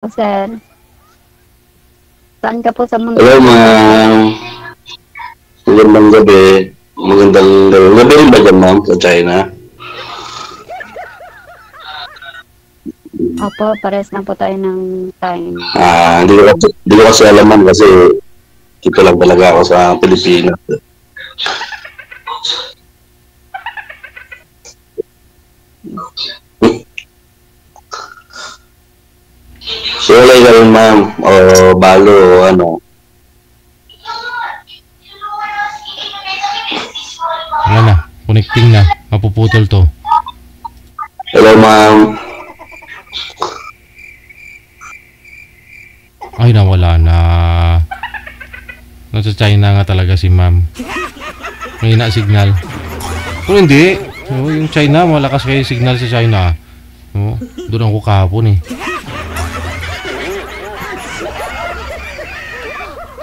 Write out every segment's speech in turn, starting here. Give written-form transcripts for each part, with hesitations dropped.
Sir. Saan ka po sa mundo? Hello, ma'am. Magandang gabi. Magandang gabi. Gabi rin ba dyan, ma'am, sa China? Opo, pares na po tayo ng time. Hindi ko kasi alam, ma'am, kasi dito lang talaga ako sa Pilipinas. So, wala ka rin, ma'am, o balo, o ano. Wala na, connecting na, mapuputol to. Hello, ma'am. Ay, nawala na. Nasa China nga talaga si ma'am. May na signal. Pero hindi. Yung China, malakas kayo signal sa China. Doon ako kahapon eh.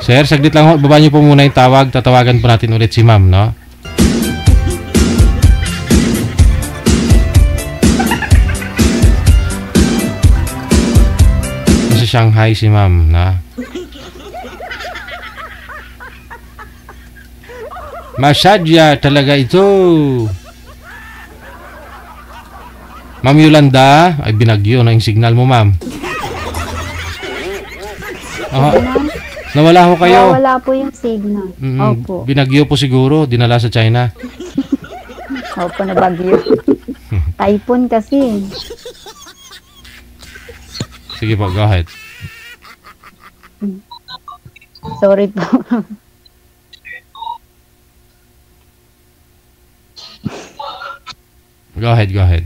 Sir, saglit lang ho. Baba niyo po muna yung tawag. Tatawagan po natin ulit si ma'am, no? Nasa Shanghai si ma'am, na? Masadya talaga ito. Ma'am Yolanda, ay binagyo na yung signal mo, ma'am. Nawala ho kayo. Wala po yung signal. Opo. Binagyo po siguro, dinala sa China. Opo, nabagyo. Typhoon kasi. Sige po, go ahead. Sorry po. Go ahead, go ahead.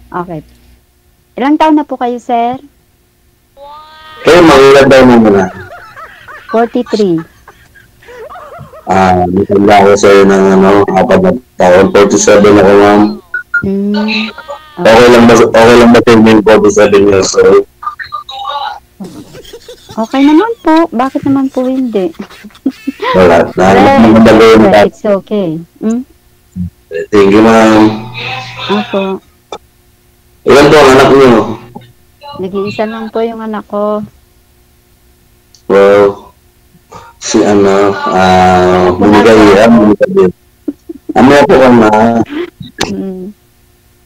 Okay. Ilang taon na po kayo, sir? Hey, maglalagay mo muna. 43. Natanda ako sa'yo ng 4 na taon. 47 ako, ma'am. Okay lang ba yung 47 years old? Okay naman po. Bakit naman po hindi? Wala. It's okay. Thank you, ma'am. Opo. Ilan po ang anak niyo? Nag-iisa lang po yung anak ko. Well, si bumigay. Ano po ka na?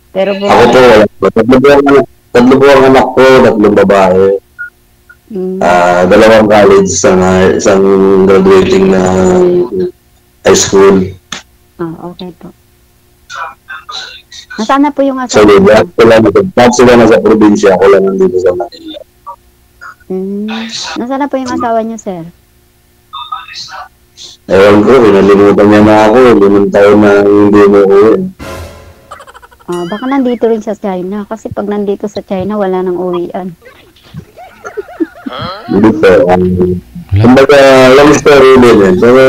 Pero po, ako po, wala po. Tatlo po ang anak ko, 3 babae. 2 college, isang graduating na high school. Okay po. Nasaan na po yung So, asawa? sila nasa probinsya, ako lang nandito sa Manila. Nasaan na po yung asawa niyo, sir? Ewan ko, pinalimutan niya na ako. 5 taon na hindi mo uwi. Baka nandito rin sa China. Kasi pag nandito sa China, wala nang uwian. Hindi po. Kumbaga, long story din eh. Pero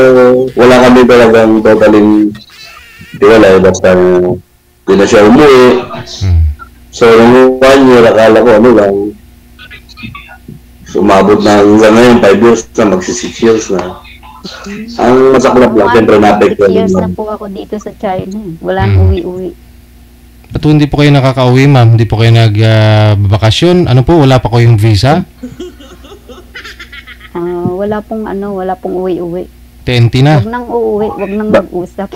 wala kami talagang totaling wala. Basta hindi na siya umuwi. So, nung 1 year, akala ko ano lang. Sumabot na hanggang ngayon, 5 years na, magsi 6 years na. Ang masaklap lang, siyempre na-apekto. 6 years na po ako dito sa China. Wala nang uwi-uwi. Ba't hindi po kayo nakaka-uwi, ma'am? Hindi po kayo nagbakasyon? Ano po, wala pa kayong visa? Wala pong uwi-uwi. TNT na? Wag nang uuwi, wag nang mag-usap.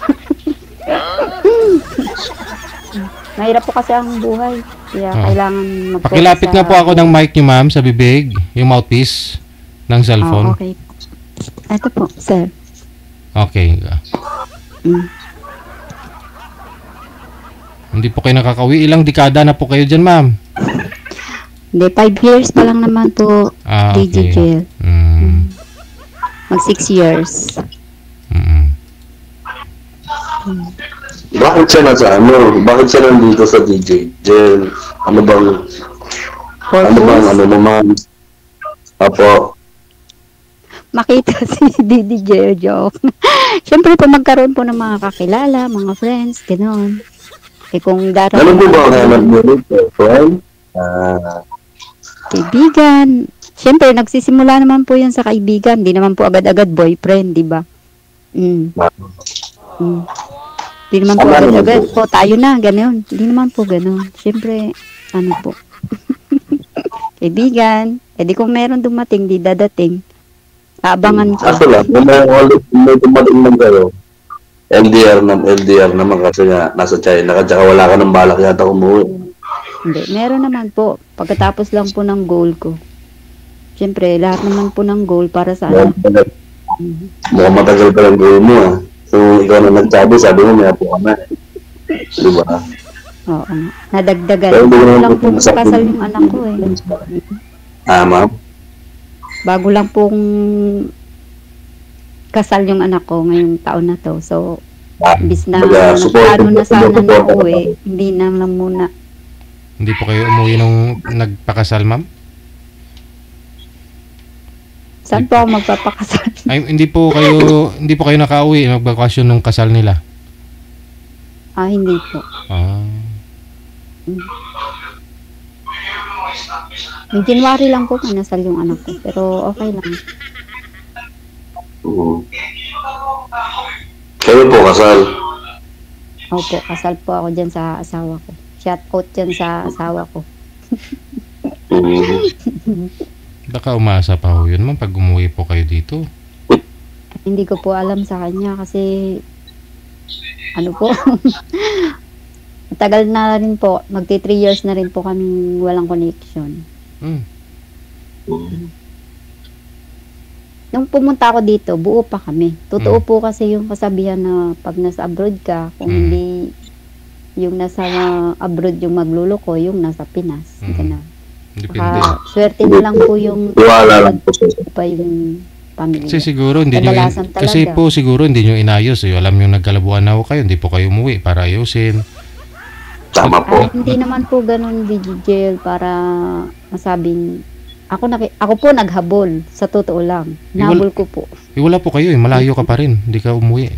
Mahirap po kasi ang buhay. Kaya kailangan mag-focus. Pakilapit nga po ako ng mic niyo, ma'am, sa bibig, yung mouthpiece ng cellphone. Okay. Ito po, sir. Okay. Hindi po kayo nakaka-uwi. Ilang dekada na po kayo dyan, ma'am? Hindi, 5 years pa lang naman po. Okay. DJJ. Mag 6 years. Bakit siya Bakit siya nandito sa DJ? Jen, ano bang ma'am? Apo. Makita si DJ joke. Siyempre po magkaroon po ng mga kakilala, mga friends, gano'n. Kung darating... Ano po ba ang hanap mo rito? Friend? Kaibigan. Siyempre, nagsisimula naman po yan sa kaibigan. Di naman po agad-agad boyfriend, di ba? Di naman po agad-agad po, tayo na, gano'n. Di naman po gano'n. Siyempre, ano po. kaibigan. E di kung meron dumating, di dadating. Aabangan ko. Kaso lang, kung may dumating man kayo, LDR naman kasi nga nasa China ka, tsaka wala ka ng balak yata umuwi. Hindi, meron naman po. Pagkatapos lang po ng goal ko. Siyempre, lahat naman po ng goal para sa akin. Mukhang matagal pa lang goal mo ah. So, ikaw na nagsabi, sabi mo may apo ka na. Diba? Oo. Nadagdagan. Pero hindi Bago naman lang po po masabi. kasal yung anak ko eh. Ma'am? Bago lang pong kasal yung anak ko ngayong taon na to. So, imbis na nagplano na sana na uwi, hindi na lang muna. Hindi po kayo umuwi nung nagpakasal, ma'am? Saan po ako magpapakasal? Ay, hindi po kayo nakauwi magbakasyon nung kasal nila. Hindi po. Yung January lang po kinasal yung anak ko. Pero okay lang. Kayo po kasal? Opo, kasal po ako dyan sa asawa ko. Shout out dyan sa asawa ko. Baka umasa pa ho yun, ma'am, pag umuwi po kayo dito. Hindi ko po alam sa kanya kasi ano po, matagal na rin po, magti 3 years na rin po kaming walang connection. Nung pumunta ako dito, buo pa kami. Totoo po kasi yung kasabihan na pag nasa abroad ka, kung hindi yung nasa abroad yung magluloko, yung nasa Pinas. Ganun. Depende. Swerte na lang po yung Iwala lang po pa yung pamilya. Kasi siguro hindi nyo, Kadalasan talaga. kasi po siguro hindi nyo inayos. Alam nyo nagkalabuan na ho kayo, hindi po kayo umuwi para ayusin. Tama po. Hindi naman po ganun, Digigel, para masabing ako po naghabol, sa totoo lang. Nahabol ko po. Wala po kayo, malayo ka pa rin, hindi ka umuwi.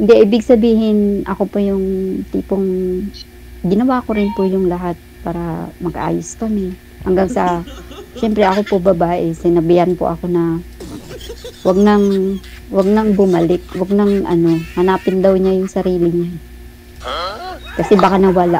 Hindi, ibig sabihin, ako po yung tipong ginawa ko rin po yung lahat para mag-ayos kami. Hanggang sa, syempre ako po babae, sinabihan po ako na wag nang bumalik, wag nang hanapin daw niya yung sarili niya. Kasi baka nawala.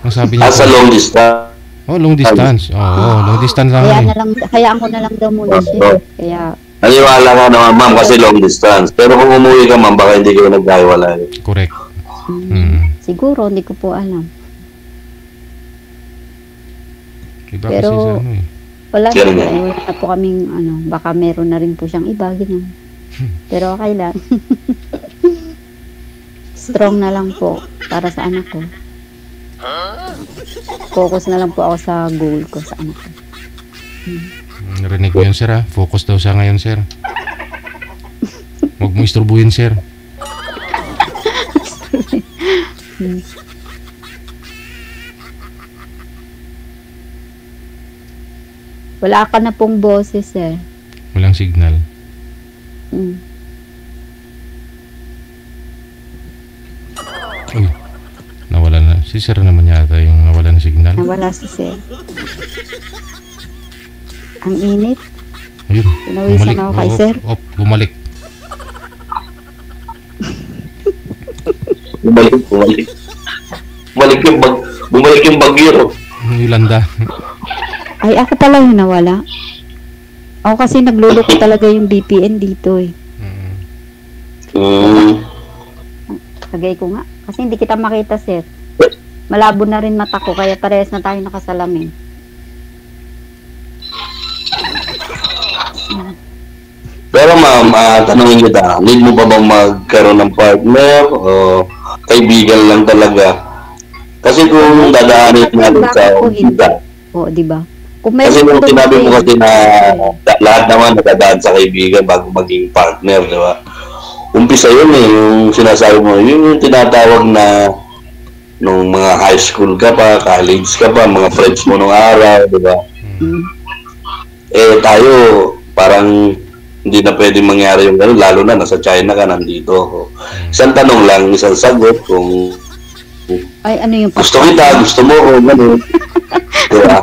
Ang sabi niya Sa long distance. long distance. Long distance lang. Hayaan ko na lang daw muna siya. Kaya Naniwala ka naman, ma'am, kasi long distance. Pero kung umuwi ka, ma'am, baka hindi kayo nagkahiwalay. Correct. Siguro, hindi ko po alam. Iba Pero, kasi sa ano eh. wala na po kaming, baka meron na rin po siyang iba, ganun. Pero okay lang. Strong na lang po para sa anak ko. Focus na lang po ako sa goal ko sa anak ko. Narinig ko yun, sir, ha? Focus daw siya ngayon, sir. Huwag mo isturbuhin, sir. Wala ka na pong boses eh. Walang signal. Uy, nawala na. Si sir naman yata yung nawala na signal. Nawala si Sir. Ang init. Ayun, Pinawisan ako kay Sir. Bumalik. Bumalik yung bagyo. Yolanda. Ay, ako pala yung nawala. Ako kasi nagluloko talaga yung VPN dito eh. Lagay ko nga. Kasi hindi kita makita, Sir. Malabo na rin mata ko, kaya parehas na tayo nakasalamin. Pero ma'am, tanongin kita, need mo ba bang magkaroon ng partner o kaibigan lang talaga? Kasi kung dadaanin natin sa umpisa. Oo, di ba? Kasi nung sinabi mo kasi na lahat naman nadadaan sa kaibigan bago maging partner, di ba? Umpisa yun eh, yung sinasabi mo, yun yung tinatawag na nung mga high school ka pa, college ka pa, mga friends mo nung araw, di ba? Tayo, parang hindi na pwede mangyari yung gano'n, lalo na nasa China ka, nandito. Isang tanong lang, isang sagot, kung gusto kita, gusto mo, o gano'n. Diba?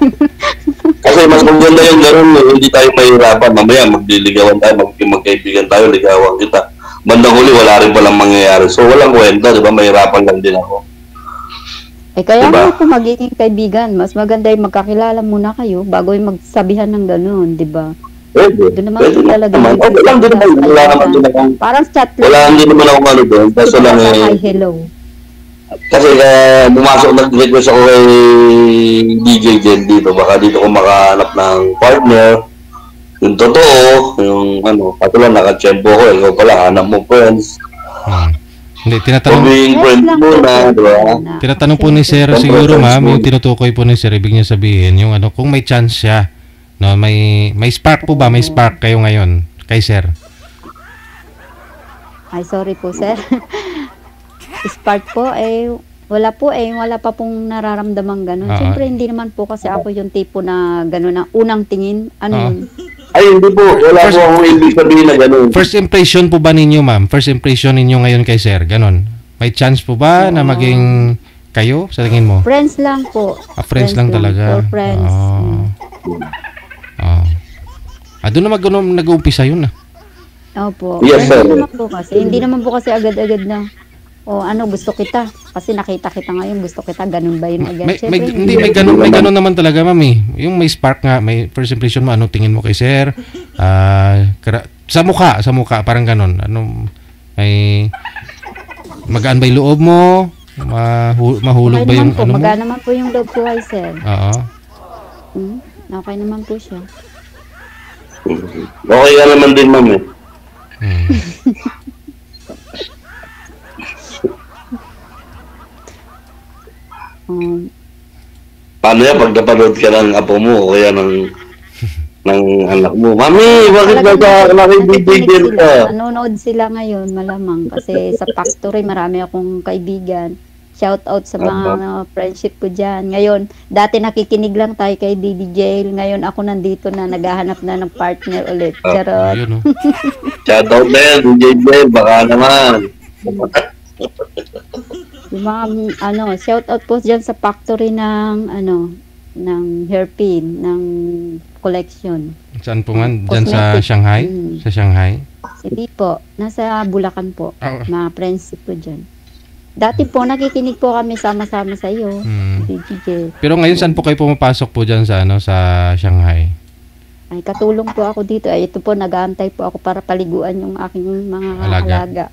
Kasi mas maganda yung gano'n, hindi tayo mahirapan. Mamaya, magliligawan tayo, magkaibigan tayo, ligawan kita. Bandang huli, wala rin palang mangyayari. So, walang kwenta, diba? Mahirapan lang din ako. Kaya Diba? nga po magiging kaibigan. Mas maganda yung magkakilala muna kayo bago yung magsabihan ng gano'n, di ba? Pwede. Doon naman Pwede po talaga naman. yung Okay lang din naman. Wala naman din akong, parang chat lang. wala din naman akong ano doon. Kaso lang Hi, hello. kasi pumasok nag-request ako kay DJ Jen dito. Baka dito ko makahanap ng partner. Yung totoo, yung ano, kaso lang nakachempo ko. Ikaw pala, hanap mo friends. Hindi, tinatanong, Maging friends lang muna, po, di ba? tinatanong po ni Sir siguro, ma'am, yung tinutukoy po ni Sir, ibig niya sabihin, yung ano, kung may chance siya, no, may spark po ba? May spark kayo ngayon kay Sir? Ay, sorry po, sir. Spark po, wala pa pong nararamdamang gano'n. Oo. Siyempre, hindi naman po kasi ako yung tipo na gano'n na unang tingin. Ano Oo. yun? Ay, hindi po. Wala po akong ibig sabihin na gano'n. First impression po ba ninyo, ma'am? First impression ninyo ngayon kay Sir? Ganon. May chance po ba na maging kayo sa tingin mo? Friends lang po. Friends lang talaga. For friends. Doon naman nag-uumpisa yun. Opo. Yes, sir. Hindi naman po kasi agad-agad na, gusto kita. Kasi nakita kita ngayon, gusto kita. Ganun ba yun agad? May ganun naman talaga, ma'am eh. Yung may spark nga, may first impression mo, ano tingin mo kay Sir? Sa mukha, parang ganun. May magaan ba yung loob mo? Mahulog ba yung ano mo? Magaan naman po yung loob ko kay sir. Oo. Okay naman po siya. Okay ka naman din, ma'am eh. Paano yan pag napanood ka ng apo mo o kaya ng anak mo? Mami, bakit nakibibigyan ka? Nanonood sila ngayon, malamang. Kasi sa factory, marami akong kaibigan. Shout out sa mga friendship ko dyan. Ngayon, dati nakikinig lang tayo kay DJ. Ngayon ako nandito na naghahanap na ng partner ulit. Charot. Ayun, Shout out na yan, DJ, baka naman. Yung mga, shout out po dyan sa factory ng hairpin, ng collection. Saan po nga? Diyan Cosmetic. sa Shanghai? Sa Shanghai? Hindi po. Nasa Bulacan po. Oh. Mga friendship ko dyan. Dati po, nakikinig po kami sama-sama sa iyo. DJ. Pero ngayon, saan po kayo pumapasok po dyan sa Shanghai? Ay, katulong po ako dito. Ay, ito po, nag-aantay po ako para paliguan yung aking mga alaga.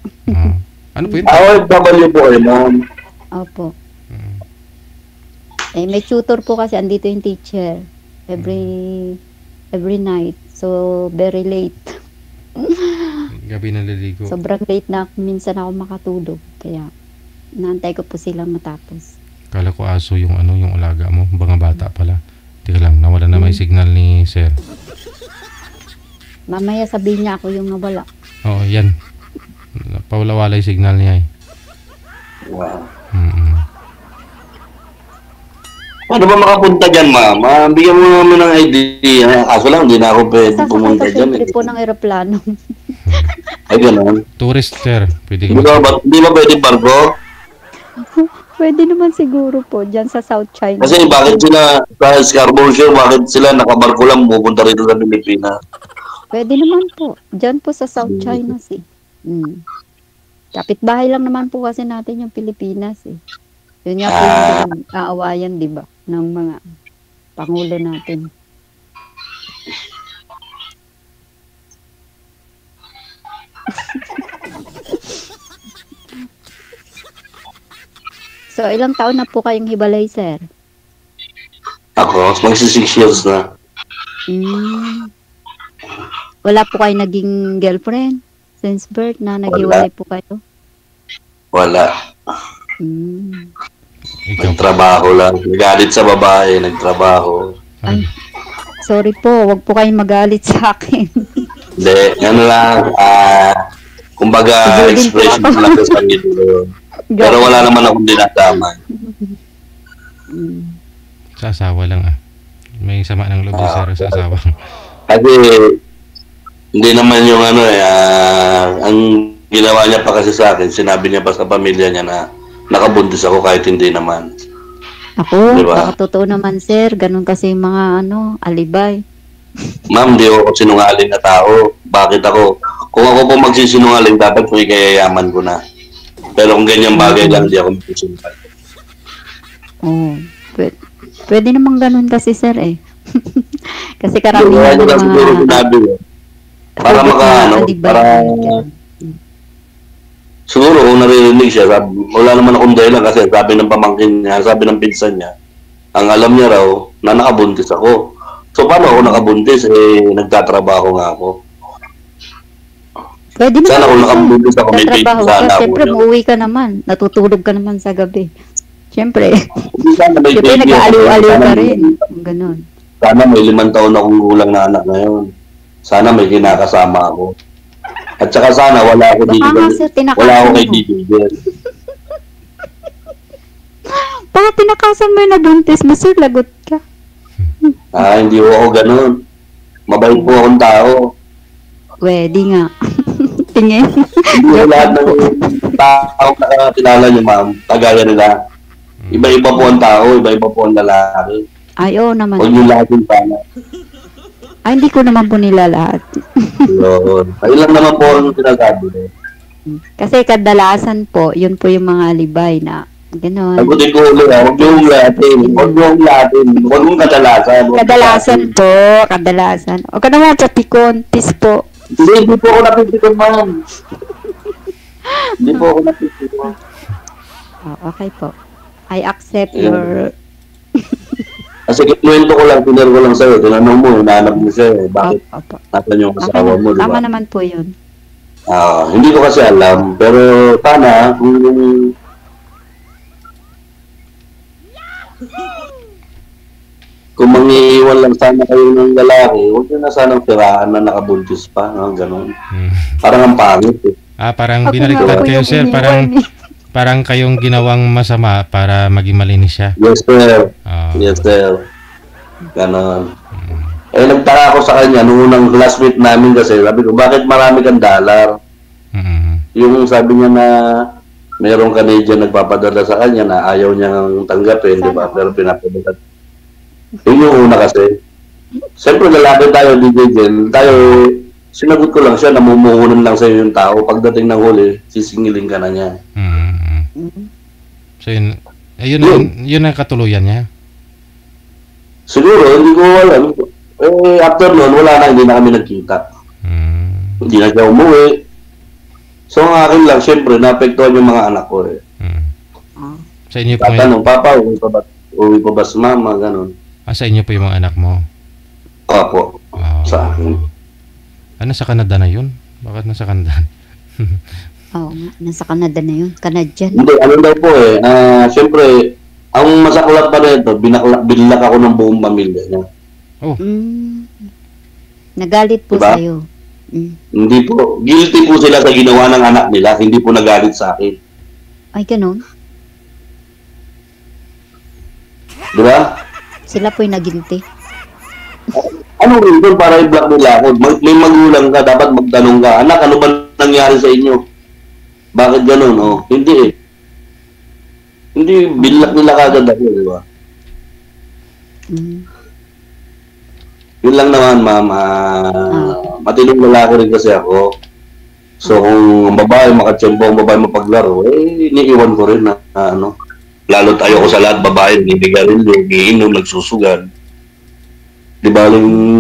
Ano po yun? OFW po kayo, ma'am. Opo. May tutor po kasi, andito yung teacher. Every night. So, very late. Gabi na liligo. Sobrang late na minsan ako makatulog. Kaya, naantay ko po silang matapos. Kala ko aso yung yung alaga mo. Mga bata pala. Teka lang, nawala na may signal ni Sir. Mamaya sabihin niya ako yung nawala. Oo, yan. Pawala-wala yung signal niya eh. Wow. Paano ba makapunta dyan, ma'am? Bigyan mo naman ng idea. Kaso lang, hindi na ako pwede pumunta dyan. Sasakay po ng aeroplano. Ay, gano'n. Tourist, Sir. Pwede ka Hindi ba pwede barko? Pwede naman siguro po, dyan sa South China. Kasi bakit sila, sa Scarborough Show, bakit sila nakabarko lang pupunta rito sa Pilipinas? Pwede naman po. Dyan po sa South China Sea. Kapitbahay lang naman po kasi natin yung Pilipinas eh. Yun nga po yung aawayan, di ba? Ng mga pangulo natin. So, ilang taon na po kayong hibalay, sir? Ako, magsi 6 years na. Wala po kayo naging girlfriend since birth na naghiwalay po kayo? Wala. Nagtrabaho lang. Nagalit sa babae, nagtrabaho. Ay, sorry po, wag po kayong magalit sa akin. Hindi, ano lang, kumbaga, expression lang sa sarili ko. Pero wala naman akong dinadama. Sa asawa lang May sama ng loob Sir sa asawa. Kasi, hindi naman yung ang ginawa niya pa kasi sa akin, sinabi niya pa sa pamilya niya na nakabuntis ako kahit hindi naman. Ako, diba? baka totoo naman, sir. Ganun kasi yung mga alibay. Ma'am, di ako sinungaling na tao. Bakit ako? Kung ako po magsisinungaling, dapat may kayayaman ko na. Pero kung ganyang bagay lang, di ako magsisinungaling. Oo. Pwede namang ganun kasi, sir, eh. Kasi Yung karamihan ano ng lang siguro mga sinabi ko. Para hugot maka, na ano, alibay. para, Ganun. siguro kung naririnig siya, wala naman akong dahilan kasi sabi ng pamangkin niya, sabi ng pinsan niya, ang alam niya raw na nakabuntis ako. So, paano ako nakabuntis? Nagtatrabaho nga ako. Pwede Sana kung naman, sir. nakabuntis ako, may baby Tatrabaho ka. sana ako. Siyempre, uuwi ka naman. Natutulog ka naman sa gabi. Siyempre. Hindi sana may Siyempre, baby ako. nag-aaliw-aliw Sana ka may- rin. Ganon. Sana may 5 taon akong gulang na anak ngayon. Sana may kinakasama ako. At saka sana wala ako Baka nga, sir, wala ako tinakasan kay mo. Digger. Baka tinakasan mo yung nabuntis mo, sir. Lagot ka. Hindi ko ako ganun. Mabait po akong tao. Pwede nga. Tingin. Hindi ko lahat ng tao na nakakilala niyo, ma'am. Kagaya nila. Iba-iba po ang tao, iba-iba po ang lalaki. Ay, oo naman. Huwag niyo lahat yung sana. Ay, hindi ko naman po nila lahat. Yun. Ayun lang naman po ang sinasabi ko. Kasi kadalasan po, yun po yung mga alibay na gano'n. Sagutin ko ulit, huwag niyong lahatin. Huwag niyong lahatin. Huwag mong kadalasan. Huwag Kadalasan lahatin. po, kadalasan. O ka naman, patikon, tis po. Hindi po ako napipikon, ma'am. Hindi po ako napipikon. Oh, okay po. I accept Yeah. your... Kasi kinuwento ko lang, pinero ko lang sa'yo. Tinanong mo, hinahanap mo siya eh. Bakit Opo. nasan yung asawa mo, di Tama ba? naman po yun. Hindi ko kasi alam. Pero sana, kung mangiiwan lang sana kayo ng lalaki, huwag nyo na sanang tiraan na nakabuntis pa. Ganon. Parang ang pangit eh. Parang Ako binaliktad nga po kayo, yung sir. iniwan eh. Parang kayong ginawang masama para maging malinis siya. Yes, sir. Ah. Yes, sir. Ganon. Nagtaka ako sa kanya, nung unang classmate namin kasi, sabi ko, bakit marami kang dollar? Yung sabi niya na merong Canadian nagpapadala sa kanya na ayaw niyang tanggapin, di ba? Pero pinapadala. Yun yung una kasi. Siyempre, lalaki tayo, DJ Jen. Tayo, sinagot ko lang siya, namumuhunan lang sa'yo yung tao. Pagdating ng huli, sisingilin ka na niya. So yun, yun ang katuluyan niya. Siguro, hindi ko alam. After nun, wala na, hindi na kami nagkita. Hindi na siya umuwi. So, ang akin lang, siyempre, naapektuhan yung mga anak ko eh. Sa inyo po Tatanong, Papa, uwi pa ba si Mama? Ganon. sa inyo po yung mga anak mo. Opo, sa akin. Nasa Canada na yun? Bakit nasa Canada? Oo nga, nasa Canada na yun. Canadian. Hindi, ano daw po eh. Siyempre, ang masaklap pa nito, binilak ako ng buong pamilya niya. Nagalit po Diba? sa'yo. Hindi po. Guilty po sila sa ginawa ng anak nila. Hindi po nagalit sa akin. Ay, ganun. Di ba? Sila po yung nagilty. Ano reason para i-block nila ako? May magulang ka, dapat magtanong ka, anak, ano ba nangyari sa inyo? Bakit ganun? Hindi eh. Hindi, binilak nila kagad ako, di ba? Yun lang naman, ma'am. Matinong lalaki rin kasi ako. So, kung ang babae makatsyempo, ang babae mapaglaro, iniiwan ko rin na ano. Lalo tayo ko sa lahat, babae, niligarin, giinom, nagsusugan. Di ba,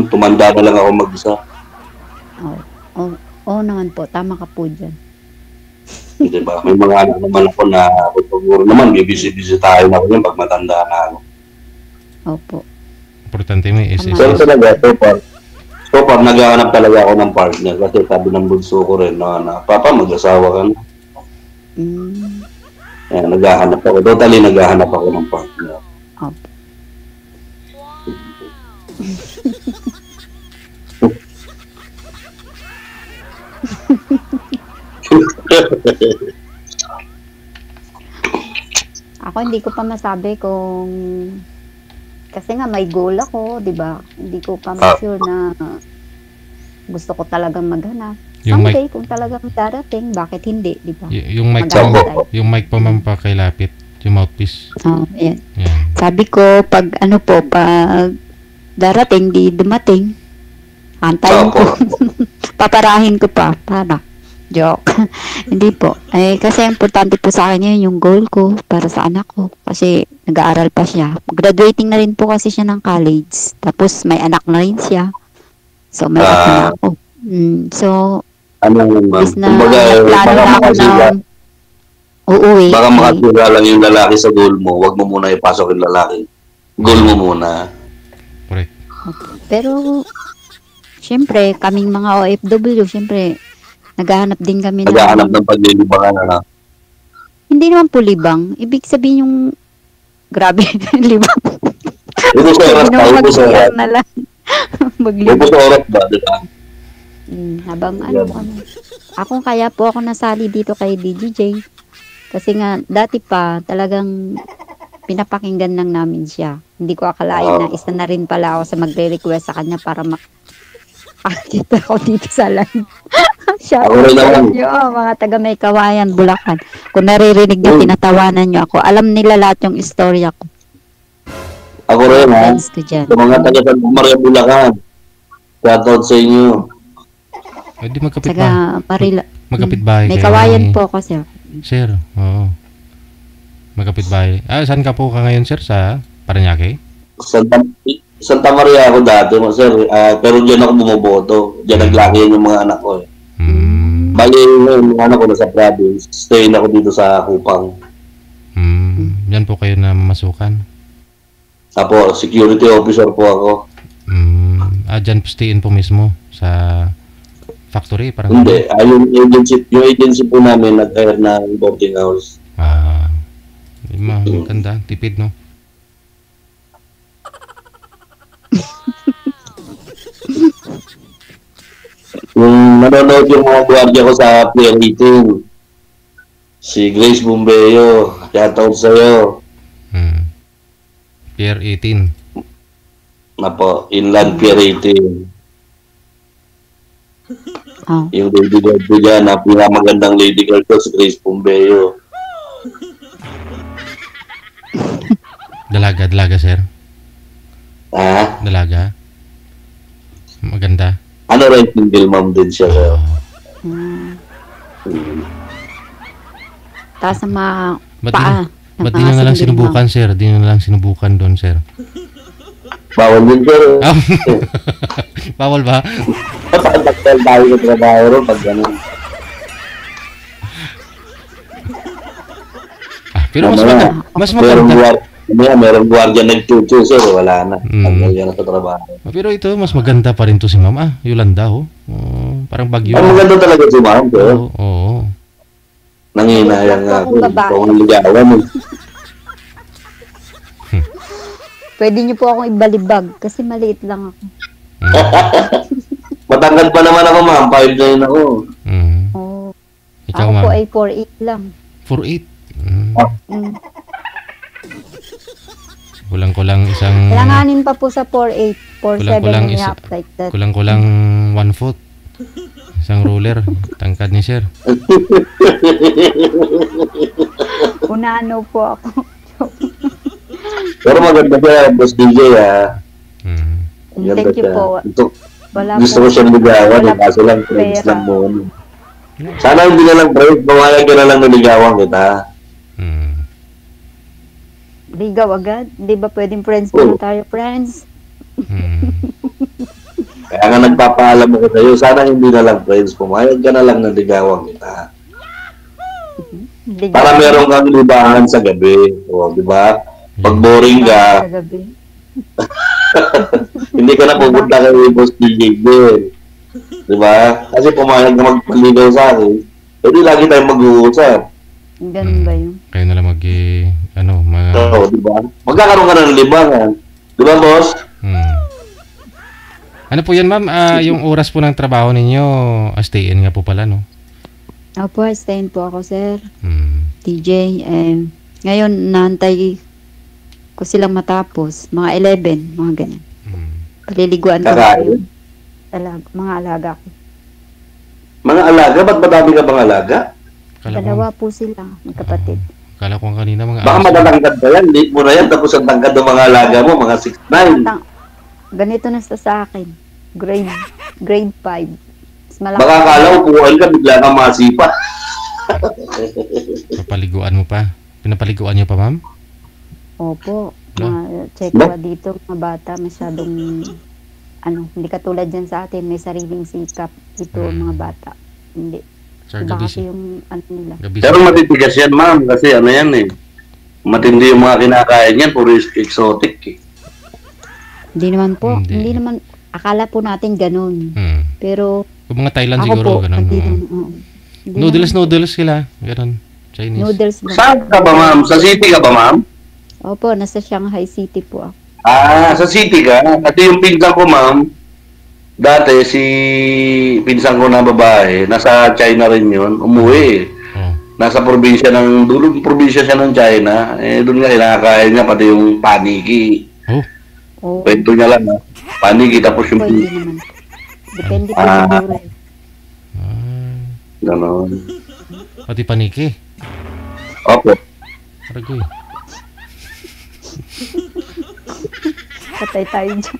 tumanda na lang ako mag-isa. Oo naman po, tama ka po dyan. Di ba? May mga anak naman ako na siguro naman, bibisi-bisi tayo na ako yun pag matanda na ako. Opo. Importante may So talaga, so far, naghahanap talaga ako ng partner kasi sabi ng bunso ko rin na Papa, mag-asawa ka na. Naghahanap ako. Totally naghahanap ako ng partner. Opo. Ako hindi ko pa masabi kung kasi nga may goal ako, 'di ba? Hindi ko pa sure na gusto ko talagang maghanap. Someday, kung talagang darating, bakit hindi, 'di ba? Yung mic po ma'am pa kay lapit, yung mouthpiece. Ayan. Sabi ko pag pag darating di dumating, antayin ko. Paparahin ko pa para Joke. Hindi po. Kasi importante po sa akin yun, yung goal ko para sa anak ko. Kasi nag-aaral pa siya. Graduating na rin po kasi siya ng college. Tapos may anak na rin siya. So may anak na ako. So, bis na plano na ako na uuwi. Baka makatira lang yung lalaki sa goal mo. Huwag mo muna ipasok yung lalaki. Goal mo muna. Correct. Pero, syempre, kaming mga OFW, syempre, naghahanap din kami Naghahanap ng paglilibangan na. Hindi naman po libang. Ibig sabihin yung grabe, libang. Ubus sa oras pa, ubus sa oras. na lang. Ubus sa oras ba, di ba? Habang ako kaya po ako nasali dito kay DJJ. Kasi nga, dati pa, talagang pinapakinggan lang namin siya. Hindi ko akalain na isa na rin pala ako sa magre-request sa kanya para makakita ko dito sa live. Siya, mga taga May Kawayan, Bulacan. Kung naririnig niyo, tinatawanan niyo ako. Alam nila lahat yung istorya ko. Ako rin, ha? Sa mga taga Santa Maria, Bulacan. Shoutout sa inyo. Di magkapit Taga Marila. Magkapit bahay. May Kawayan po kasi ako. Sir, oo. Magkapit bahay. Saan ka po ka ngayon, sir? Sa Parañaque? Santa Maria ako dati, sir. Pero diyan ako bumoboto. Diyan naglakihan yung mga anak ko. Bali, yung anak ko nasa province. Stay na ako dito sa Kupang. Yan po kayo na masukan? Apo, security officer po ako. Diyan stayin po mismo sa factory? Parang hindi. Yung agency po namin nag-hire ng boarding house. Maganda. Tipid, no? Yung nanonood yung mga gwardiya ko sa Pier 18. Si Grace Bumbeo. Shoutout sa'yo. Pier 18. Napo, Inland Pier 18. Yung lady guard ko dyan, na pinakamagandang lady guard ko, si Grace Bumbeo. Dalaga, sir? Dalaga? Maganda? Ano rin, single mom din siya. Taas ang mga Ba't di nyo na lang sinubukan, sir? Di nyo na lang sinubukan doon, sir? Bawal din, sir. Bawal ba? Pagkakal tayo sa trabaho rin pag gano'n. Pero mas maganda. Meron gwardiya nag-tutu, sir. Wala na. Pag-gaya na sa trabaho. Pero ito, mas maganda pa rin to si ma'am. Yolanda, parang bagyo. Ang maganda talaga si ma'am, sir. Oo. Nanginayang nga ako. Kung ligawan. Pwede niyo po akong ibalibag kasi maliit lang ako. Matangkad pa naman ako, ma'am. 5'9" ako. Ikaw, ako ma'am? po ay 4'8 lang. 4'8"? Kulang-kulang isang... Kailanganin pa po sa 4'8". 4'7" and a half like that. Kulang-kulang 1 foot. Isang ruler. Tangkad ni sir. Unano po ako. Pero maganda siya, Boss DJ, ha? Thank you po. Gusto ko siya ligawan, kaso lang friends lang mo. Sana hindi na lang friends, bawala ka na lang naligawan kita. Ligaw agad? Hindi ba pwedeng friends muna tayo, friends? Kaya nga nagpapaalam ako sa'yo, sana hindi na lang friends, pumayag ka na lang naligawan kita. Para meron kang libangan sa gabi, di ba? Pag boring ka, hindi ka na pupunta kay Boss DJ din. Diba? Kasi pumayag na magpaligaw sa akin, hindi lagi tayong mag-uusap. Ganun ba yun? Kayo na lang Oo, diba? Magkakaroon ka ng libangan. Diba, boss? Ano po yan, ma'am? Yung oras po ng trabaho ninyo, stay-in nga po pala, no? Opo, stay-in po ako, sir. DJ, ngayon, naantay ko silang matapos. Mga 11, mga ganyan. Paliliguan ko yun. Mga alaga ko. Mga alaga? Ba't madami ka bang alaga? Dalawa po sila, magkapatid. Kala ko kanina mga... Baka matatangkad pa yan. Late mo na yan. Tapos ang tangkad ng mga alaga mo, mga 6'9". Ganito na sa akin. Grade 5. Mas malaki. Baka akala upuan ka, bigla kang masipa. Papaliguan mo pa. Pinapaliguan niyo pa, ma'am? Opo. Wala. Check ko dito, mga bata, masyadong, hindi katulad dyan sa atin, may sariling sikap. Ito, mga bata. Hindi. Sir, Iba gabi, kasi yung nila. gabi Pero matitigas yan, ma'am, kasi ano yan eh. Matindi yung mga kinakain yan, puro exotic eh. Hindi naman po. Hindi. Hindi naman, akala po natin ganun. Pero, Kung mga Thailand ako siguro, po, ganun. hindi oo. naman, oo. Hindi Noodles sila. Ganun. Chinese. naman. Noodles ba? Saan ka ba, ma'am? Sa city ka ba, ma'am? Opo, nasa Shanghai City po ako. Sa city ka? Kasi yung pinsan ko, ma'am, dati si pinsan ko na babae, nasa China rin yun, umuwi eh. Oh. Nasa probinsya ng, dulong probinsya siya ng China, doon nga kinakain niya, pati yung paniki. Oh. Oo. Kwento niya lang, ha? Paniki, tapos yung Po, hindi naman. Depende po siguro. Ganon. Pati paniki. Opo. Aragoy. Patay tayo dyan.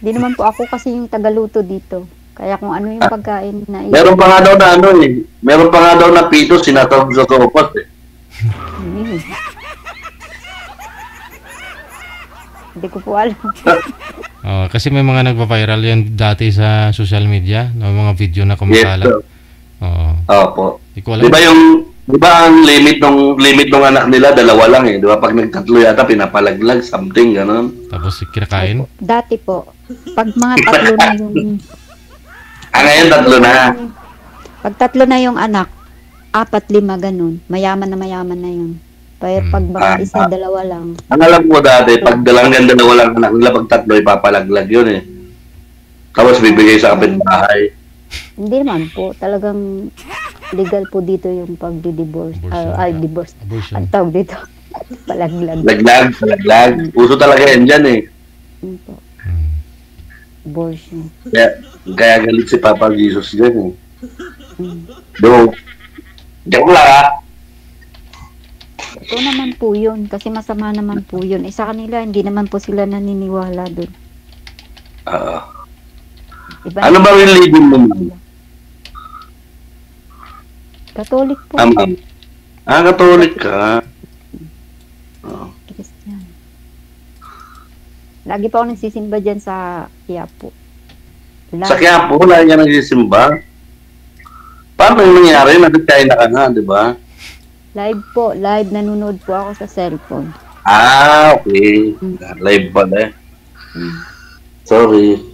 Hindi naman po ako kasi yung tagaluto dito. Kaya kung ano yung pagkain na Meron pa nga daw na meron pa nga daw na pito, sinatawag sa sopas eh. Hmm. Hindi ko po alam. Oh, kasi may mga nagpa-viral yan dati sa social media, ng mga video na Yes, kumakalat. sir. Oo. Opo. Di ko alam. Di ba ang limit ng anak nila, dalawa lang eh. Di ba pag nagtatlo yata, pinapalaglag, something, gano'n. Tapos kinakain. Dati po, pag mga tatlo na yung... Ngayon tatlo na. Pag tatlo na yung anak, 4, 5, ganun. Mayaman na yun. Pero pag mga isa, dalawa lang. Ang alam ko dati, pag dalawa lang anak nila, pag tatlo, ipapalaglag yun eh. Tapos bibigay sa kapitbahay. Hindi naman po. Talagang legal po dito yung pag-divorce. Divorce. Abortion. Ang tawag dito. Palaglag. Palaglag. Puso talaga yan dyan eh. Yun po. Hmm. Abortion. Kaya galit si Papa Jesus dyan eh. Mm. Joke lang ha. Ito naman po yun. Kasi masama naman po yun. Sa kanila, hindi naman po sila naniniwala dun. Iba Ano ba religion mo? Katolik po. Ma'am. Katolik ka. Christian. Lagi pa ako nagsisimba dyan sa Quiapo. Sa Quiapo, wala ka nagsisimba. Paano yung nangyari? Nag-China ka nga, di ba? Live po. Live. Nanonood po ako sa cellphone. Okay. Live pala eh. Sorry.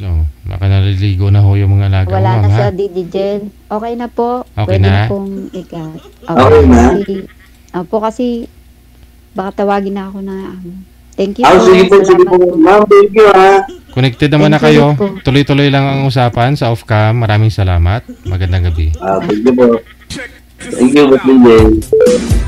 No, baka naliligo na ho yung mga alaga mo, Wala ma'am, na ha? sa DDGel. Okay na po. Okay Pwede na? pong ikat. Okay na? Kasi baka tawagin na ako na thank you Sige po. Ma'am, thank you ha. Connected naman na Thank you kayo. po. Tuloy-tuloy lang ang usapan sa off-cam. Maraming salamat. Magandang gabi. Thank you po. Thank you, Ba't